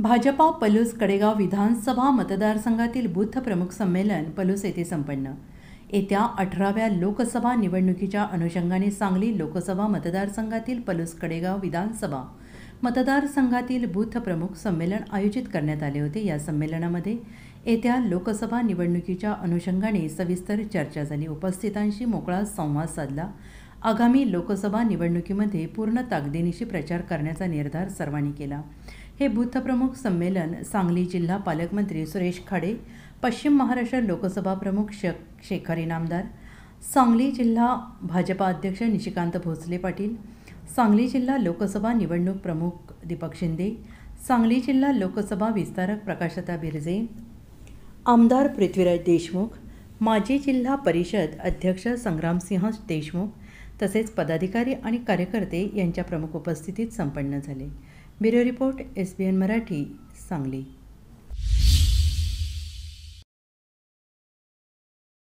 भाजपा पलूस कडेगाव विधानसभा मतदारसंघातील बूथ प्रमुख संमेलन पलूस येथे संपन्न। येत्या 18व्या लोकसभा निवडणुकीच्या अनुषंगाने सांगली लोकसभा मतदारसंघातील पलूस कडेगाव विधानसभा मतदारसंघातील बूथ प्रमुख संमेलन आयोजित करण्यात आले होते। या संमेलनामध्ये येत्या लोकसभा निवडणुकीच्या अनुषंगाने सविस्तर चर्चा झाली। उपस्थितांशी मोकळा संवाद साधला। आगामी लोकसभा निवडणुकीमध्ये पूर्ण ताकदीनिशी प्रचार करण्याचा निर्धार सर्वांनी केला। हे बूथ प्रमुख संमेलन सांगली जिल्हा पालकमंत्री सुरेश खाडे, पश्चिम महाराष्ट्र लोकसभा प्रमुख शेखर इनामदार, सांगली जिल्हा भाजपा अध्यक्ष निशिकांत भोसले पाटील, सांगली जिल्हा लोकसभा निवडणूक प्रमुख दीपक शिंदे, सांगली जिल्हा लोकसभा विस्तारक प्रकाशता बिरजे, आमदार पृथ्वीराज देशमुख, माजी जिल्हा परिषद अध्यक्ष संग्रामसिंह देशमुख तसेच पदाधिकारी आणि कार्यकर्ते यांच्या प्रमुख उपस्थितीत संपन्न झाले। Bureau report SBN Marathi, Sangli.